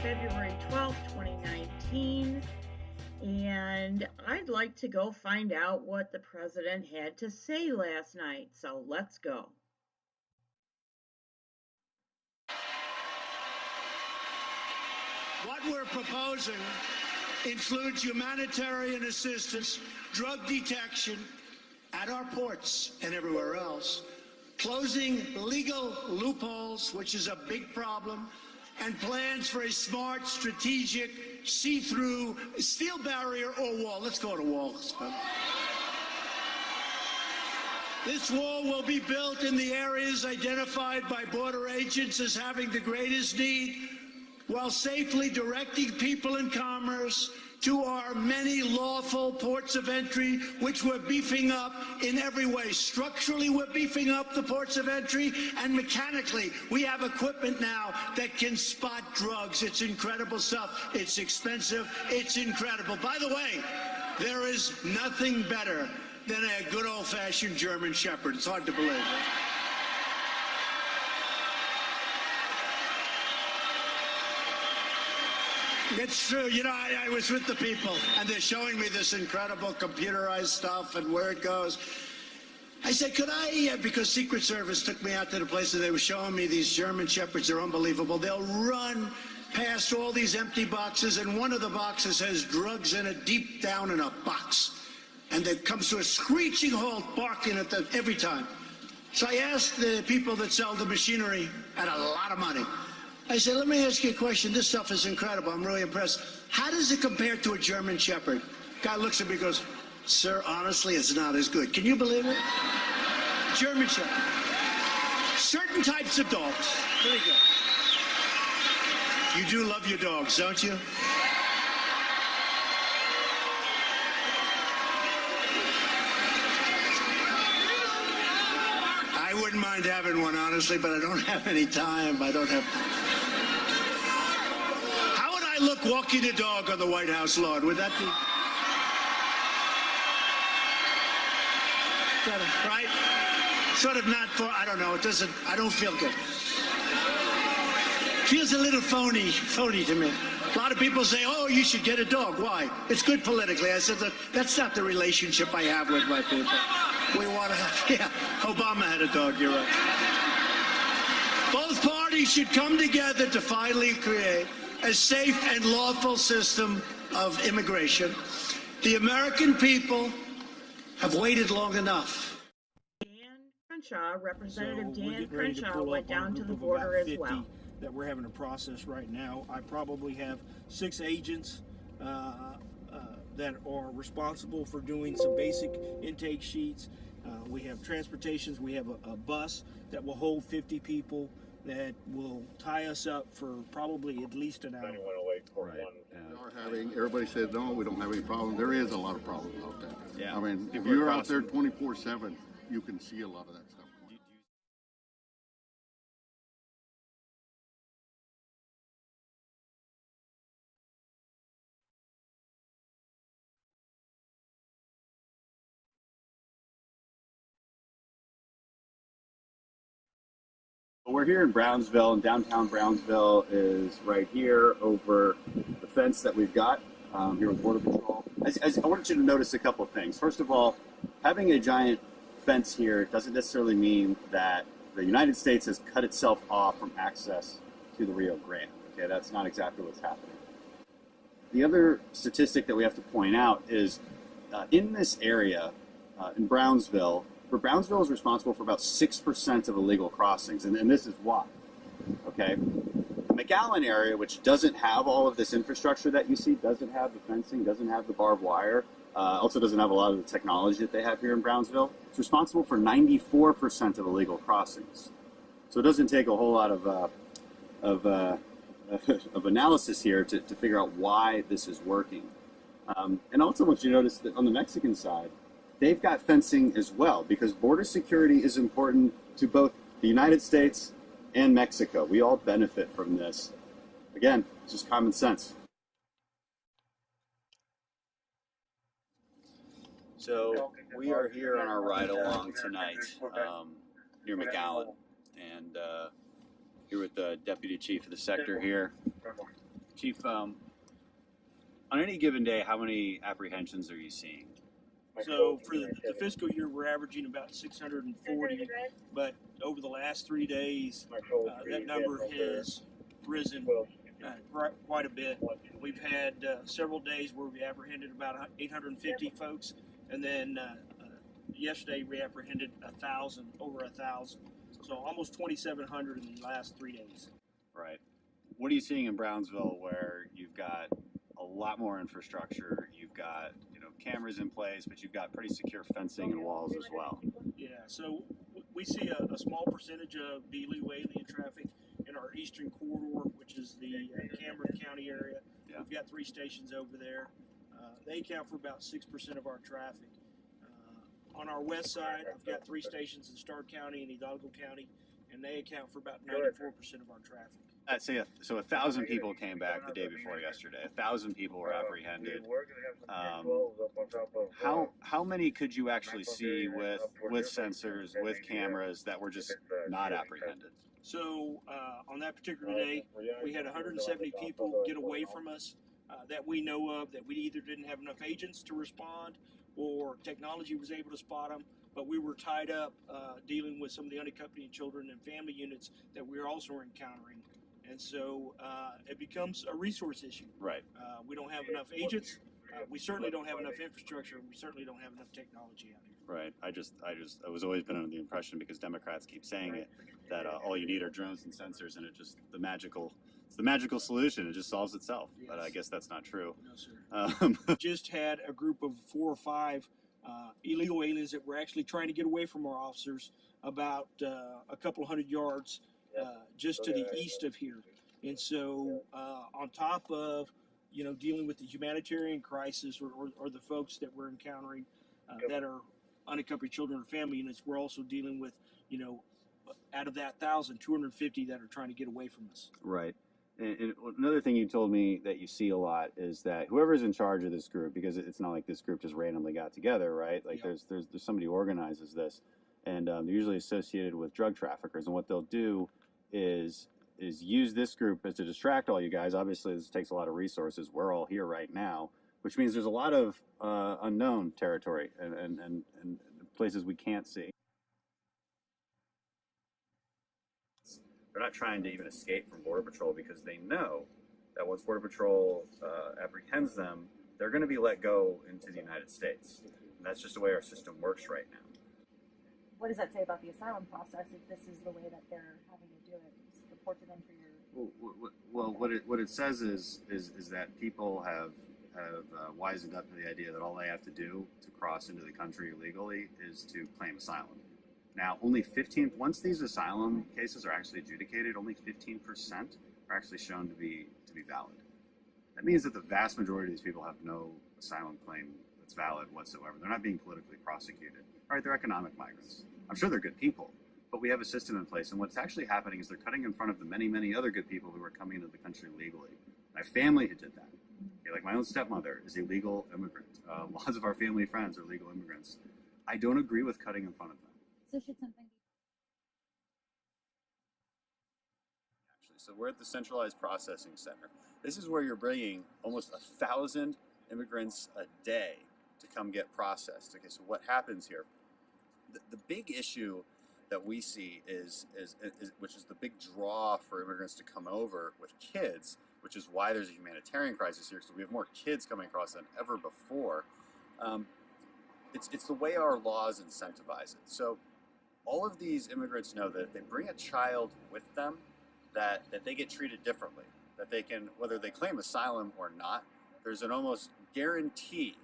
February 12th, 2019, and I'd like to go find out what the president had to say last night, so let's go. What we're proposing includes humanitarian assistance, drug detection at our ports and everywhere else, closing legal loopholes, which is a big problem, and plans for a smart, strategic, see-through steel barrier or wall. Let's go to walls. This wall will be built in the areas identified by border agents as having the greatest need, while safely directing people and commerce to our many lawful ports of entry, which we're beefing up in every way. Structurally, we're beefing up the ports of entry, and mechanically, we have equipment now that can spot drugs. It's incredible stuff. It's expensive. It's incredible. By the way, there is nothing better than a good old-fashioned German Shepherd. It's hard to believe. It's true. You know, I was with the people, and they're showing me this incredible computerized stuff and where it goes. I said, could I, because Secret Service took me out to the place and they were showing me these German Shepherds. They're unbelievable. They'll run past all these empty boxes, and one of the boxes has drugs in it deep down in a box. And it comes to a screeching halt, barking at them every time. So I asked the people that sell the machinery, at a lot of money, I said, let me ask you a question. This stuff is incredible. I'm really impressed. How does it compare to a German Shepherd? Guy looks at me and goes, sir, honestly, it's not as good. Can you believe it? German Shepherd. Certain types of dogs. There you go. You do love your dogs, don't you? I wouldn't mind having one, honestly, but I don't have any time. I don't have... How would I look walking a dog on the White House lawn? Would that be... Right? Sort of not for... I don't know. It doesn't... I don't feel good. Feels a little phony to me. A lot of people say, oh, you should get a dog. Why? It's good politically. I said, look, that's not the relationship I have with my people. We want to have, yeah, Obama had a dog, you're right. Both parties should come together to finally create a safe and lawful system of immigration. The American people have waited long enough. Dan Crenshaw, Representative Dan Crenshaw, went down to the border as well. That we're having a process right now. I probably have 6 agents that are responsible for doing some basic intake sheets. We have transportations. We have a bus that will hold 50 people that will tie us up for probably at least an hour. Everybody said, no, we don't have any problem. There is a lot of problems out there. Yeah. I mean, if you're out there 24/7, you can see a lot of that stuff. We're here in Brownsville, and downtown Brownsville is right here over the fence that we've got here with Border Patrol. I wanted you to notice a couple of things. First of all, having a giant fence here doesn't necessarily mean that the United States has cut itself off from access to the Rio Grande. Okay, that's not exactly what's happening. The other statistic that we have to point out is in this area, in Brownsville, Brownsville is responsible for about 6% of illegal crossings, and this is why. Okay, the McAllen area, which doesn't have all of this infrastructure that you see, doesn't have the fencing, doesn't have the barbed wire, also doesn't have a lot of the technology that they have here in Brownsville. It's responsible for 94% of illegal crossings. So it doesn't take a whole lot of analysis here to figure out why this is working. And also, I want you to notice that on the Mexican side, they've got fencing as well, because border security is important to both the United States and Mexico. We all benefit from this. Again, it's just common sense. So we are here on our ride along tonight near McAllen, and here with the deputy chief of the sector here. Chief, on any given day, how many apprehensions are you seeing? So for the fiscal year, we're averaging about 640, but over the last 3 days, that number has risen quite a bit. We've had several days where we apprehended about 850 folks, and then yesterday we apprehended 1,000, over 1,000. So almost 2,700 in the last 3 days. Right. What are you seeing in Brownsville where you've got a lot more infrastructure, you've got cameras in place, but you've got pretty secure fencing and walls as well? Yeah, so we see a small percentage of the illegal alien traffic in our eastern corridor, which is the Cameron County area. Yeah. We've got 3 stations over there. They account for about 6% of our traffic. On our west side, I've got 3 stations in Starr County and Hidalgo County, and they account for about 94% of our traffic. I'd say so 1,000 people came back the day before yesterday. 1,000 people were apprehended. How many could you actually see with sensors, with cameras that were just not apprehended? So on that particular day, we had 170 people get away from us that we know of, that we either didn't have enough agents to respond or technology was able to spot them, but we were tied up dealing with some of the unaccompanied children and family units that we are also encountering. And so it becomes a resource issue. Right. We don't have enough agents. We certainly don't have enough infrastructure. We certainly don't have enough technology out here. Right. I was always been under the impression, because Democrats keep saying it, that all you need are drones and sensors, and it's the magical solution. It just solves itself. Yes. But I guess that's not true. No, sir. Just had a group of 4 or 5 illegal aliens that were actually trying to get away from our officers about a couple hundred yards just to the east of here. And so on top of dealing with the humanitarian crisis or the folks that we're encountering that are unaccompanied children or family units, we're also dealing with out of that 1,000, 250 that are trying to get away from us. Right. And another thing you told me that you see a lot is that whoever's in charge of this group, because it's not like this group just randomly got together, right? Like there's somebody who organizes this, and they're usually associated with drug traffickers. And what they'll do is use this group as to distract all you guys. Obviously, this takes a lot of resources. We're all here right now, which means there's a lot of unknown territory and places we can't see. They're not trying to even escape from Border Patrol, because they know that once Border Patrol apprehends them, they're going to be let go into the United States. And that's just the way our system works right now. What does that say about the asylum process if this is the way that they're having to do it? Just the ports of entry Well, what it says is that people have wisened up to the idea that all they have to do to cross into the country illegally is to claim asylum. Now, only once these asylum cases are actually adjudicated, only 15% are actually shown to be valid. That means that the vast majority of these people have no asylum claim that's valid whatsoever. They're not being politically prosecuted. All right, they're economic migrants. I'm sure they're good people, but we have a system in place, and what's actually happening is they're cutting in front of the many, many other good people who are coming into the country legally. My family who did that. Okay, like my own stepmother is a legal immigrant. Lots of our family friends are legal immigrants. I don't agree with cutting in front of them. So should something be... So we're at the Centralized Processing Center. This is where you're bringing almost 1,000 immigrants a day to come get processed. Okay, so what happens here? The big issue that we see is which is the big draw for immigrants to come over with kids, which is why there's a humanitarian crisis here, because we have more kids coming across than ever before. It's the way our laws incentivize it. So all of these immigrants know that if they bring a child with them, that they get treated differently, that they can, whether they claim asylum or not, there's an almost guarantee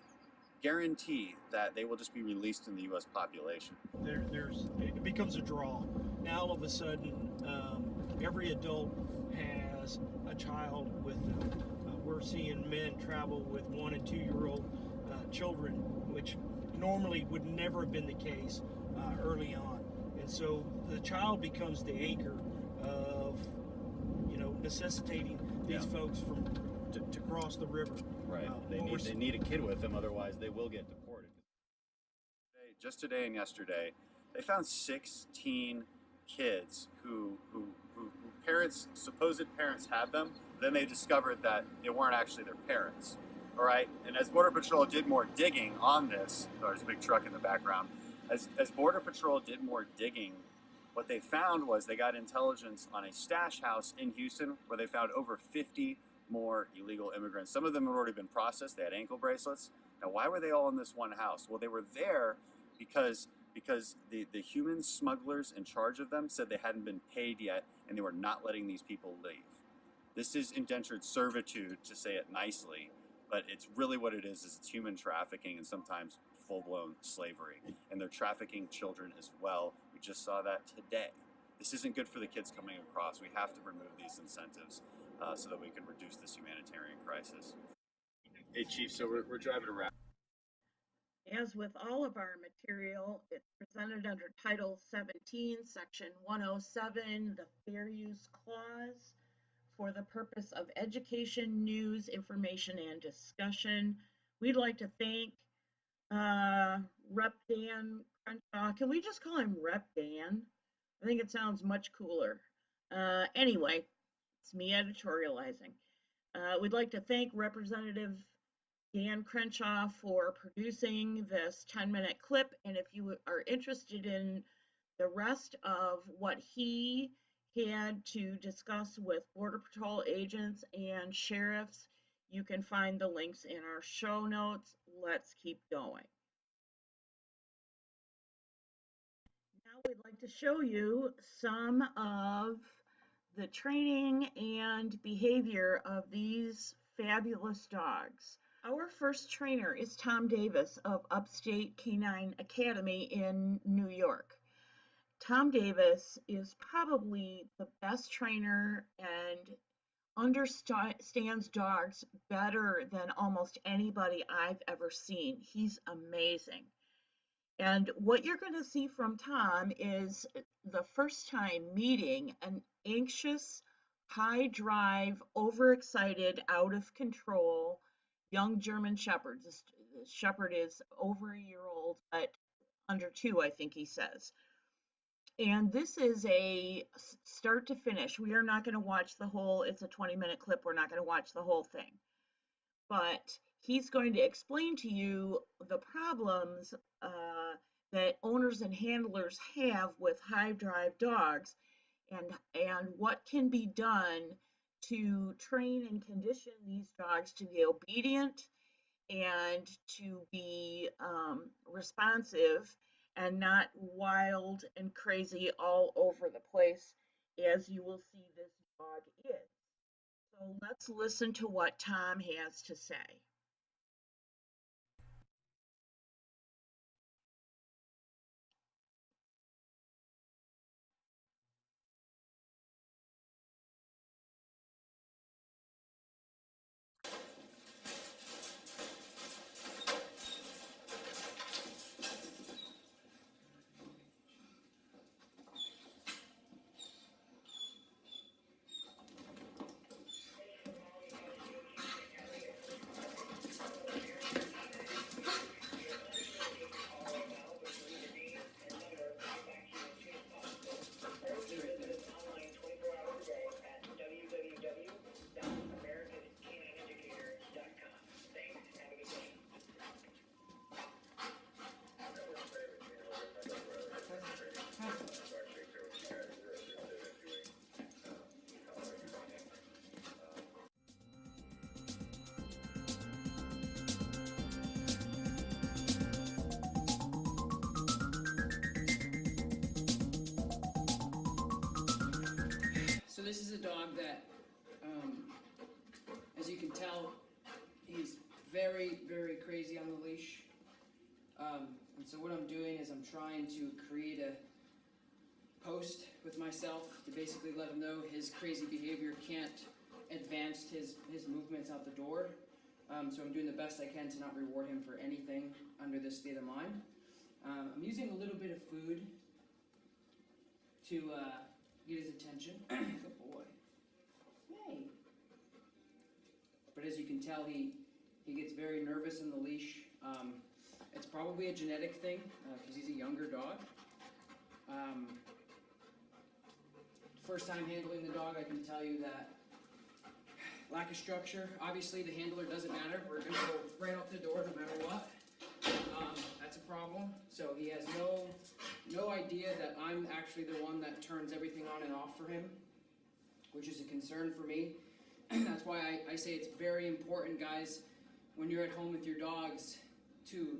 that they will just be released in the U.S. population. It becomes a draw. Now all of a sudden, every adult has a child with them. We're seeing men travel with 1- and 2-year-old children, which normally would never have been the case early on. And so the child becomes the anchor of, necessitating these folks to cross the river. Right. They need a kid with them, otherwise they will get deported. Just today and yesterday, they found 16 kids who supposed parents had them. Then they discovered that they weren't actually their parents. All right, and as Border Patrol did more digging on this, there's a big truck in the background. As Border Patrol did more digging, what they found was they got intelligence on a stash house in Houston where they found over 50 more illegal immigrants. Some of them had already been processed. They had ankle bracelets. Now, why were they all in this one house? Well, they were there because the human smugglers in charge of them said they hadn't been paid yet and they were not letting these people leave. This is indentured servitude, to say it nicely, but it's really what it is it's human trafficking and sometimes full-blown slavery. And they're trafficking children as well. We just saw that today. This isn't good for the kids coming across. We have to remove these incentives so that we can reduce this humanitarian crisis. Hey, Chief, so we're driving around. As with all of our material, it's presented under Title 17, Section 107, the Fair Use Clause, for the purpose of education, news, information, and discussion. We'd like to thank Rep Dan Crenshaw. Can we just call him Rep Dan? I think it sounds much cooler. Anyway, it's me editorializing. We'd like to thank Representative Dan Crenshaw for producing this 10-minute clip. And if you are interested in the rest of what he had to discuss with Border Patrol agents and sheriffs, you can find the links in our show notes. Let's keep going. Now we'd like to show you some of the training and behavior of these fabulous dogs. Our first trainer is Tom Davis of Upstate Canine Academy in New York. Tom Davis is probably the best trainer and understands dogs better than almost anybody I've ever seen. He's amazing. And what you're going to see from Tom is the first time meeting an anxious, high drive, overexcited, out of control young German Shepherd. This Shepherd is over a year old, but under 2, I think he says. And this is a start to finish. We are not going to watch the whole, it's a 20-minute clip. We're not going to watch the whole thing. But he's going to explain to you the problems that owners and handlers have with high drive dogs and what can be done to train and condition these dogs to be obedient and to be responsive and not wild and crazy all over the place, as you will see this dog is. So let's listen to what Tom has to say. So this is a dog that, as you can tell, he's very, very crazy on the leash. And so what I'm doing is I'm trying to create a post with myself to basically let him know his crazy behavior can't advance his movements out the door. So I'm doing the best I can to not reward him for anything under this state of mind. I'm using a little bit of food to get his attention. Good boy. Yay. But as you can tell, he gets very nervous in the leash. It's probably a genetic thing because he's a younger dog. first time handling the dog, I can tell you that lack of structure, obviously the handler doesn't matter. We're gonna go right out the door no matter what. That's a problem. So he has no idea that I'm actually the one that turns everything on and off for him, which is a concern for me. That's why I say it's very important, guys, when you're at home with your dogs to,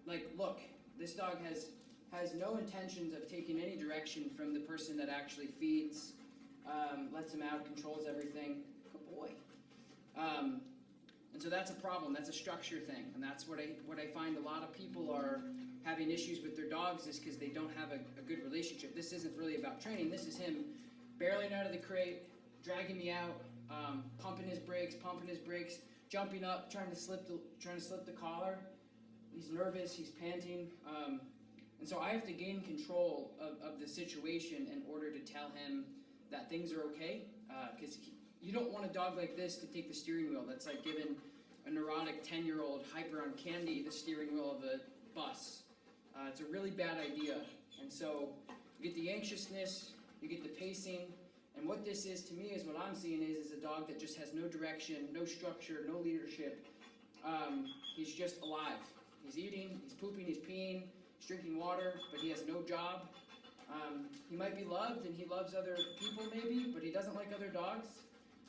like, look, this dog has no intentions of taking any direction from the person that actually feeds, lets him out, controls everything. Good boy. And so that's a problem. That's a structure thing, and that's what I find a lot of people are having issues with their dogs is because they don't have a good relationship. This isn't really about training. This is him barreling out of the crate, dragging me out, pumping his brakes, jumping up, trying to slip the collar. He's nervous. He's panting. And so I have to gain control of the situation in order to tell him that things are okay, because you don't want a dog like this to take the steering wheel. That's like giving a neurotic 10-year-old hyper on candy the steering wheel of a bus. It's a really bad idea. And so you get the anxiousness, you get the pacing, and what this is to me is what I'm seeing is a dog that just has no direction, no structure, no leadership. He's just alive. He's eating, he's pooping, he's peeing, he's drinking water, but he has no job. He might be loved and he loves other people maybe, but he doesn't like other dogs,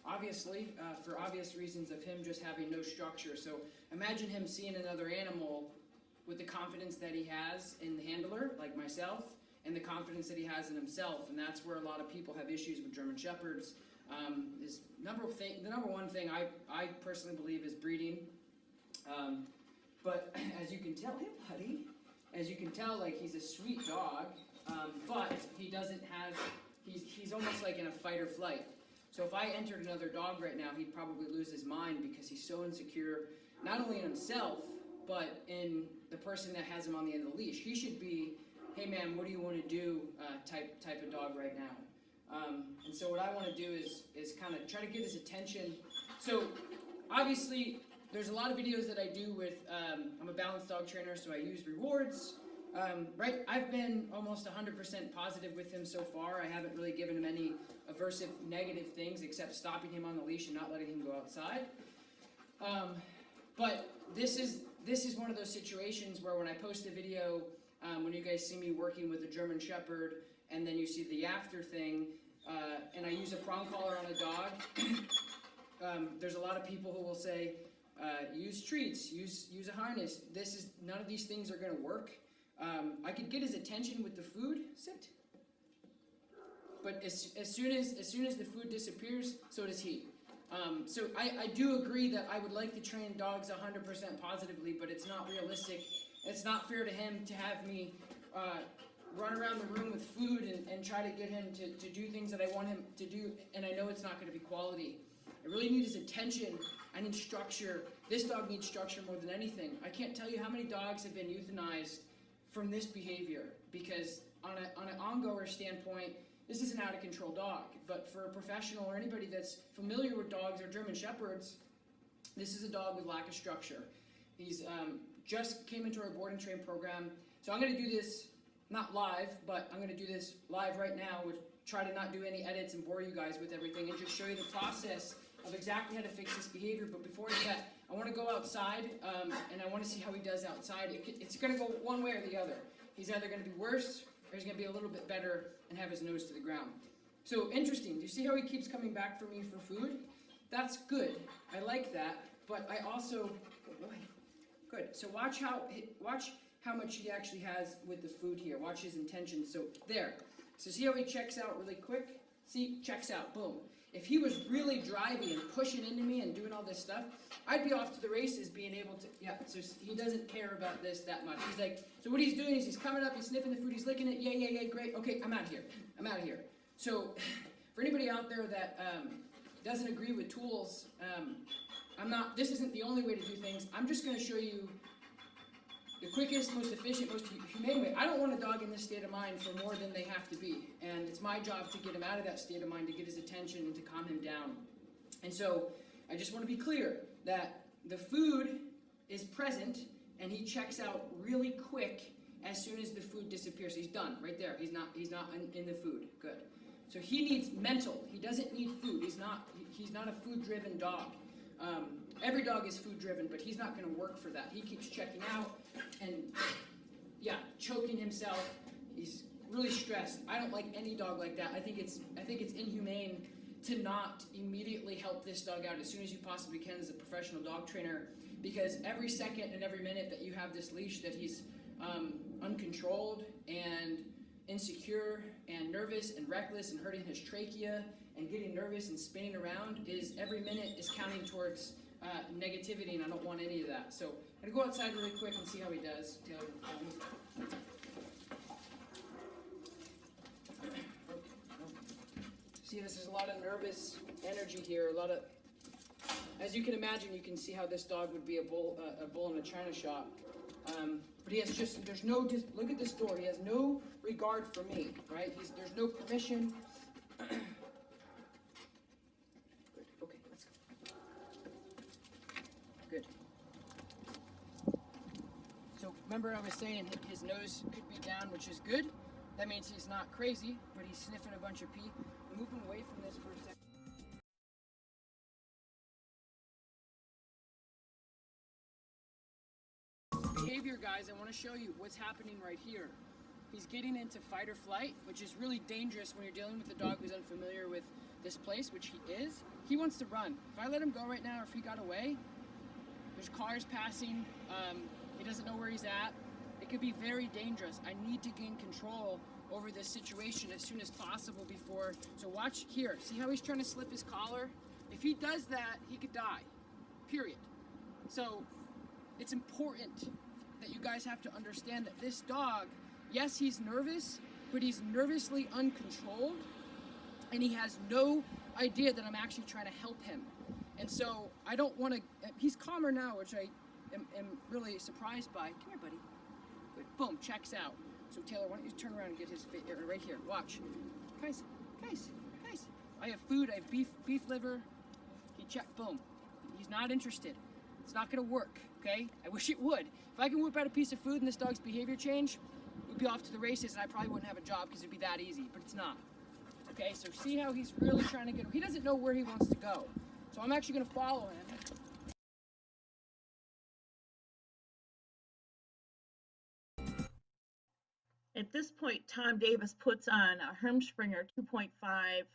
obviously, for obvious reasons of him just having no structure. So imagine him seeing another animal with the confidence that he has in the handler, like myself, and the confidence that he has in himself. And that's where a lot of people have issues with German Shepherds. The number one thing I personally believe is breeding. But as you can tell, hey buddy, as you can tell, like, he's a sweet dog, but he doesn't have, he's almost like in a fight or flight. So if I entered another dog right now, he'd probably lose his mind because he's so insecure, not only in himself, but in the person that has him on the end of the leash. He should be, hey man, what do you want to do, type of dog right now. And so what I want to do is kind of try to get his attention. So obviously, there's a lot of videos that I do with, I'm a balanced dog trainer, so I use rewards. Right, I've been almost 100% positive with him so far. I haven't really given him any aversive negative things except stopping him on the leash and not letting him go outside. But this is one of those situations where when I post a video, when you guys see me working with a German Shepherd, and then you see the after thing, and I use a prong collar on a dog, there's a lot of people who will say, use treats, use a harness. None of these things are going to work. I could get his attention with the food. Sit. But as soon as the food disappears, so does he. So I do agree that I would like to train dogs 100% positively, but it's not realistic. It's not fair to him to have me run around the room with food and try to get him to do things that I want him to do, and I know it's not going to be quality. I really need his attention. I need structure. This dog needs structure more than anything. I can't tell you how many dogs have been euthanized from this behavior, because on an ongoer standpoint, this is an out of control dog. But for a professional or anybody that's familiar with dogs or German Shepherds, this is a dog with lack of structure. He's just came into our board and train program. So I'm going to do this not live, but I'm going to do this live right now, which try to not do any edits and bore you guys with everything and just show you the process of exactly how to fix this behavior. But before I do that, I want to go outside, and I want to see how he does outside. It's going to go one way or the other. He's either going to be worse, or he's going to be a little bit better and have his nose to the ground. So interesting. Do you see how he keeps coming back for me for food? That's good. I like that. But I also, oh boy, good. So watch how much he actually has with the food here. Watch his intention. So there. So see how he checks out really quick? See, checks out, boom. If he was really driving and pushing into me and doing all this stuff, I'd be off to the races being able to, yeah, so he doesn't care about this that much. He's like, so what he's doing is he's coming up, he's sniffing the food, he's licking it, yeah, great, okay, I'm out of here. So for anybody out there that doesn't agree with tools, this isn't the only way to do things. I'm just going to show you the quickest, most efficient, most humane way. I don't want a dog in this state of mind for more than they have to be. And it's my job to get him out of that state of mind, to get his attention and to calm him down. And so I just want to be clear that the food is present and he checks out really quick as soon as the food disappears. He's done right there. He's not in the food. Good. So he needs mental. He doesn't need food. He's not a food-driven dog. Every dog is food-driven, but he's not going to work for that. He keeps checking out and, yeah, choking himself. He's really stressed. I don't like any dog like that. I think it's inhumane to not immediately help this dog out as soon as you possibly can as a professional dog trainer, because every second and every minute that you have this leash that he's uncontrolled and insecure and nervous and reckless and hurting his trachea and getting nervous and spinning around, is every minute is counting towards negativity, and I don't want any of that. So I'm gonna go outside really quick and see how he does. Taylor, see, this is a lot of nervous energy here. A lot of, as you can imagine, you can see how this dog would be a bull in a china shop. But he has just, there's no, look at this door. He has no regard for me, right? There's no permission. Good. Okay, let's go. Good. So remember I was saying his nose could be down, which is good. That means he's not crazy, but he's sniffing a bunch of pee. Move him away from this for a second. Behavior, guys, I want to show you what's happening right here. He's getting into fight or flight, which is really dangerous when you're dealing with a dog who's unfamiliar with this place, which he is. He wants to run. If I let him go right now, or if he got away, there's cars passing, he doesn't know where he's at. It could be very dangerous. I need to gain control over this situation as soon as possible before. So watch here. See how he's trying to slip his collar? If he does that, he could die, period. So it's important that you guys have to understand that this dog, yes, he's nervous, but he's nervously uncontrolled, and he has no idea that I'm actually trying to help him. And so I don't want to, he's calmer now, which I am really surprised by. Come here, buddy. Good. Boom, checks out. So Taylor, why don't you turn around and get his face right here. Watch. Guys. I have food, I have beef liver. He checked, boom. He's not interested. It's not gonna work, okay? I wish it would. If I can whip out a piece of food and this dog's behavior change, we'd be off to the races and I probably wouldn't have a job because it'd be that easy, but it's not. Okay, so see how he's really trying to get, he doesn't know where he wants to go. So I'm actually gonna follow him. At this point, Tom Davis puts on a Hermspringer 2.5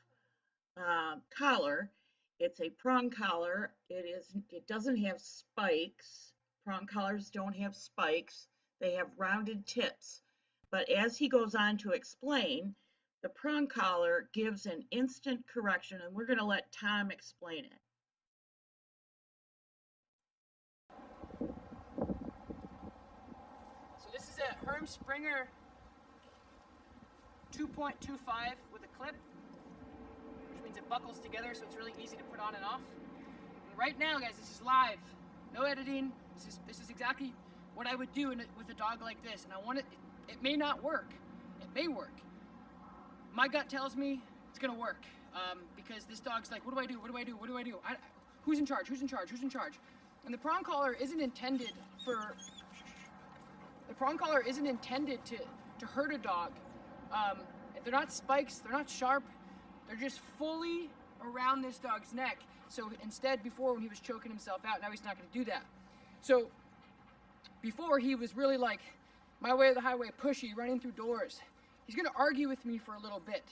collar. It's a prong collar. It doesn't have spikes. Prong collars don't have spikes. They have rounded tips. But as he goes on to explain, the prong collar gives an instant correction, and we're going to let Tom explain it. So this is a Hermspringer 2.25 with a clip, which means it buckles together, so it's really easy to put on and off. And right now, guys, this is live, no editing. This is exactly what I would do with a dog like this, and I want it. It may not work. It may work. My gut tells me it's gonna work because this dog's like, what do I do? What do I do? What do I do? Who's in charge? Who's in charge? Who's in charge? And the prong collar isn't intended for. The prong collar isn't intended to hurt a dog. They're not spikes, they're not sharp, they're just fully around this dog's neck. So instead, before when he was choking himself out, now he's not gonna do that. So before he was really like, my way or the highway, pushy, running through doors. He's gonna argue with me for a little bit.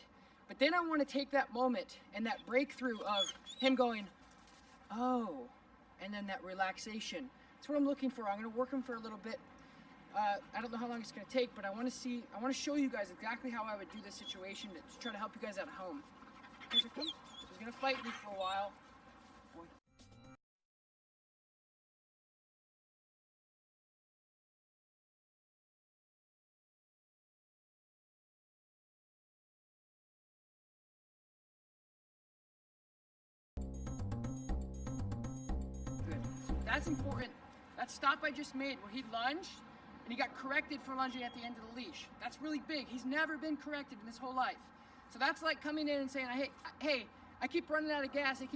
But then I wanna take that moment and that breakthrough of him going, oh, and then that relaxation. That's what I'm looking for. I'm gonna work him for a little bit. I don't know how long it's going to take, but I want to show you guys exactly how I would do this situation to try to help you guys at home. Here's it come. So he's going to fight me for a while. Good. That's important. That stop I just made where he lunged, and he got corrected for lunging at the end of the leash. That's really big. He's never been corrected in his whole life. So that's like coming in and saying, hey, I keep running out of gas, and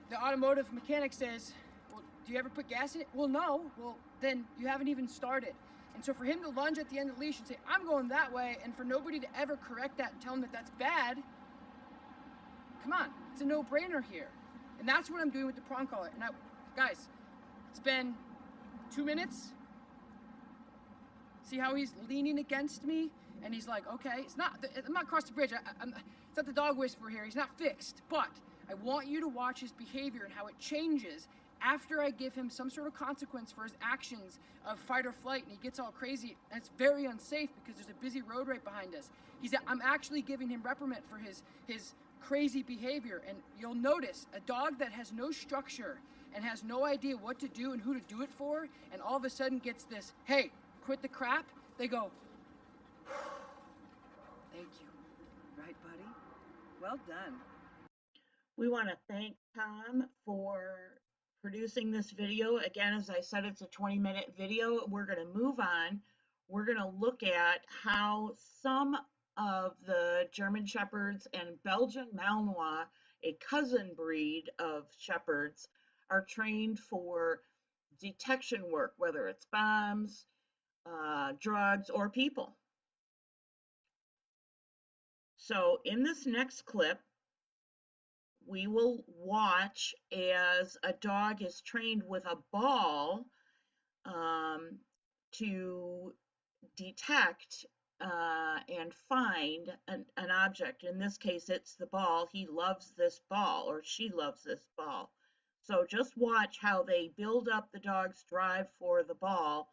the automotive mechanic says, well, do you ever put gas in it? Well, no. Well, then you haven't even started. And so for him to lunge at the end of the leash and say, I'm going that way, and for nobody to ever correct that and tell him that that's bad, come on, it's a no-brainer here. And that's what I'm doing with the prong collar. And guys, it's been 2 minutes. See how he's leaning against me? And he's like, okay, I'm not across the bridge. It's not the dog whisperer here. He's not fixed. But I want you to watch his behavior and how it changes after I give him some sort of consequence for his actions of fight or flight, and he gets all crazy, and it's very unsafe because there's a busy road right behind us. I'm actually giving him reprimand for his crazy behavior, and you'll notice a dog that has no structure and has no idea what to do and who to do it for, and all of a sudden gets this, hey, quit the crap, they go, thank you. Right, buddy? Well done. We want to thank Tom for producing this video. Again, as I said, it's a 20-minute video. We're going to move on. We're going to look at how some of the German Shepherds and Belgian Malinois, a cousin breed of Shepherds, are trained for detection work, whether it's bombs, drugs, or people. So in this next clip, we will watch as a dog is trained with a ball to detect and find an object. In this case, it's the ball. He loves this ball, or she loves this ball. So just watch how they build up the dog's drive for the ball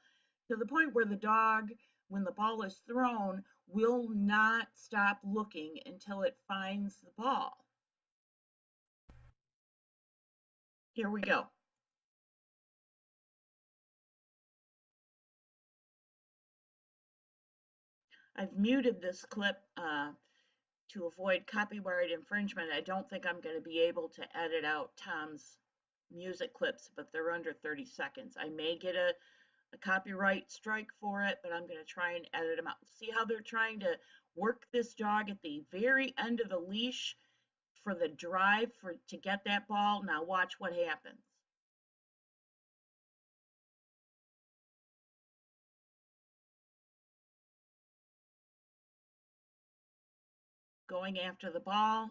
to the point where the dog, when the ball is thrown, will not stop looking until it finds the ball. Here we go. I've muted this clip to avoid copyright infringement. I don't think I'm going to be able to edit out Tom's music clips, but they're under 30 seconds. I may get a copyright strike for it, but I'm going to try and edit them out. See how they're trying to work this dog at the very end of the leash for the drive to get that ball? Now watch what happens. Going after the ball,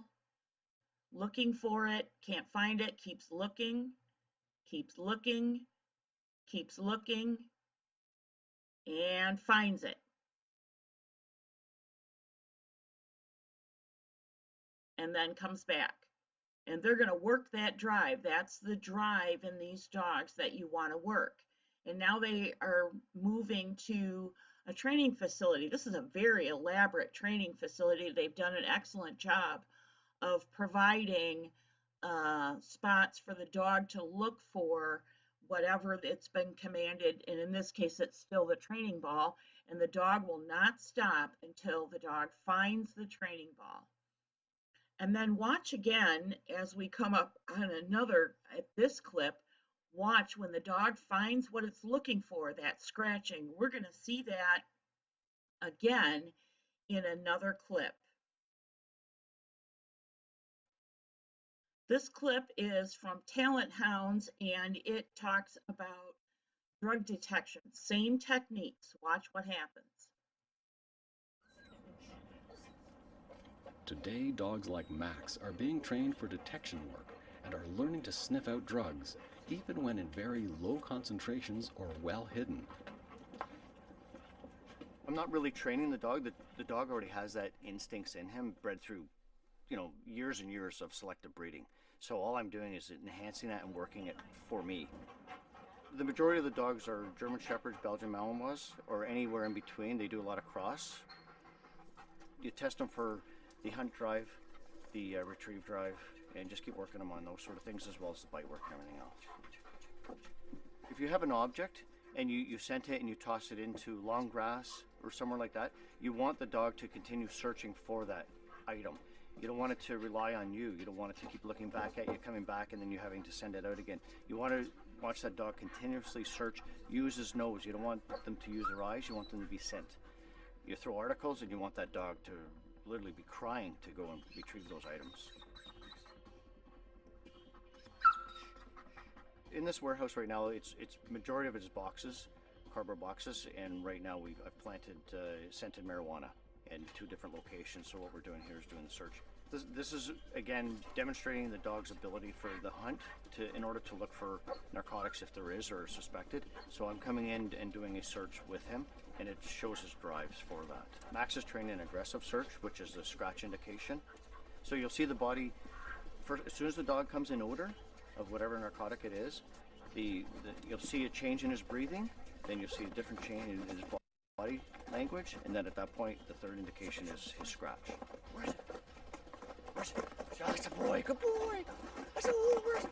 looking for it, can't find it, keeps looking, keeps looking, keeps looking, and finds it. And then comes back. And they're going to work that drive. That's the drive in these dogs that you want to work. And now they are moving to a training facility. This is a very elaborate training facility. They've done an excellent job of providing spots for the dog to look for whatever it's been commanded. And in this case, it's still the training ball. And the dog will not stop until the dog finds the training ball. And then watch again as we come up on at this clip, watch when the dog finds what it's looking for, that scratching. We're going to see that again in another clip. This clip is from Talent Hounds, and it talks about drug detection. Same techniques. Watch what happens. Today, dogs like Max are being trained for detection work and are learning to sniff out drugs, even when in very low concentrations or well hidden. I'm not really training the dog. The dog already has that instincts in him, bred through, years and years of selective breeding. So all I'm doing is enhancing that and working it for me. The majority of the dogs are German Shepherds, Belgian Malinois, or anywhere in between. They do a lot of cross. You test them for the hunt drive, the retrieve drive, and just keep working them on those sort of things, as well as the bite work and everything else. If you have an object and you scent it and you toss it into long grass or somewhere like that, you want the dog to continue searching for that item. You don't want it to rely on you. You don't want it to keep looking back at you, coming back, and then you having to send it out again. You want to watch that dog continuously search, use his nose. You don't want them to use their eyes. You want them to be scent. You throw articles and you want that dog to literally be crying to go and retrieve those items. In this warehouse right now, it's majority of it is boxes. cardboard boxes, and right now I've planted scented marijuana in 2 different locations. So what we're doing here is doing the search. This is, again, demonstrating the dog's ability for the hunt in order to look for narcotics if there is or suspected. So I'm coming in and doing a search with him, and it shows his drives for that. Max is trained in aggressive search, which is the scratch indication. So you'll see the body, as soon as the dog comes in odor of whatever narcotic it is, you'll see a change in his breathing, then you'll see a different change in his body language, and then at that point, the third indication is his scratch. Where's it? Where's it? That's a boy. Good boy. I said, oh, where's it?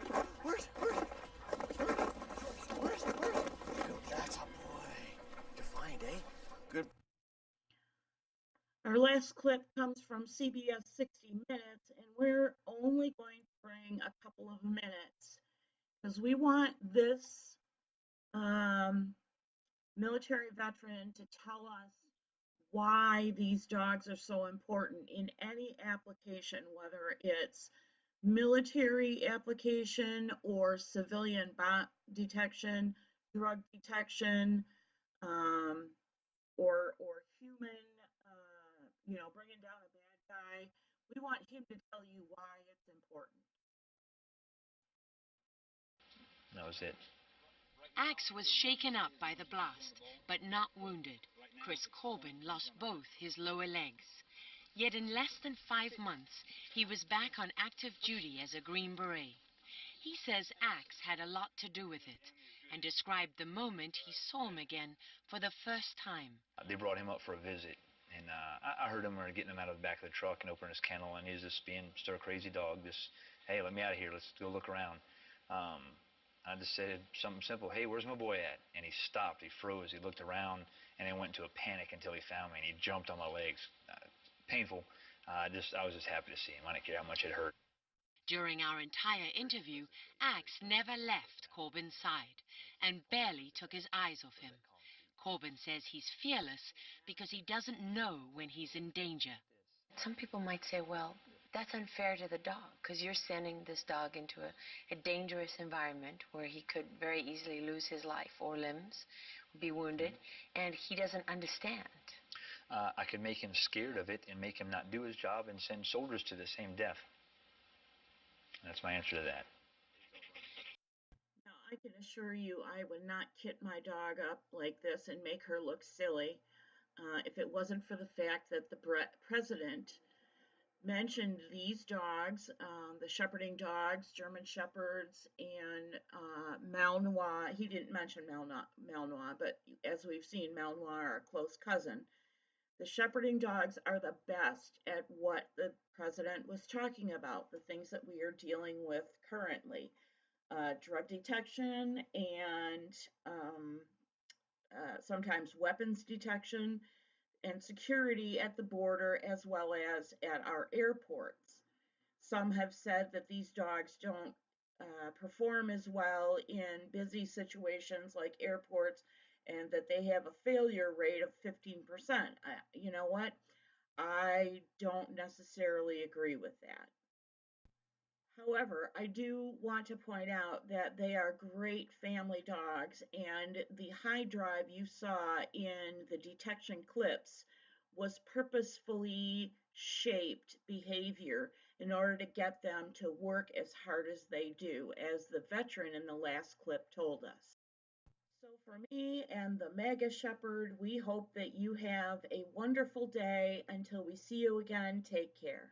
That's a boy. Defined, eh? Good. Our last clip comes from CBS 60 Minutes, and we're only going to bring a couple of minutes because we want this military veteran to tell us why these dogs are so important in any application, whether it's military application or civilian bomb detection, drug detection, or human, bringing down a bad guy. We want him to tell you why it's important. That was it. Axe was shaken up by the blast, but not wounded. Chris Corbin lost both his lower legs. Yet in less than 5 months, he was back on active duty as a Green Beret. He says Axe had a lot to do with it, and described the moment he saw him again for the first time. They brought him up for a visit, and I heard him when getting him out of the back of the truck and opening his kennel, and he was just being stir-crazy dog, just, hey, let me out of here, let's go look around. I just said something simple, hey, where's my boy at? And he stopped, he froze, he looked around, and then went into a panic until he found me, and he jumped on my legs. Painful. I was just happy to see him. I didn't care how much it hurt. During our entire interview, Axe never left Corbin's side and barely took his eyes off him. Corbin says he's fearless because he doesn't know when he's in danger. Some people might say, well, that's unfair to the dog because you're sending this dog into a dangerous environment where he could very easily lose his life or limbs, be wounded, and he doesn't understand. I could make him scared of it and make him not do his job and send soldiers to the same death. That's my answer to that. Now, I can assure you I would not kit my dog up like this and make her look silly if it wasn't for the fact that the president mentioned these dogs, the shepherding dogs, German Shepherds, and Malinois. He didn't mention Malinois, but as we've seen, Malinois are a close cousin. The shepherding dogs are the best at what the president was talking about, the things that we are dealing with currently. Drug detection and sometimes weapons detection and security at the border as well as at our airports. Some have said that these dogs don't perform as well in busy situations like airports and that they have a failure rate of 15%. You know what? I don't necessarily agree with that. However, I do want to point out that they are great family dogs, and the high drive you saw in the detection clips was purposefully shaped behavior in order to get them to work as hard as they do, as the veteran in the last clip told us. So for me and the MAGA Shepherd, we hope that you have a wonderful day. Until we see you again, take care.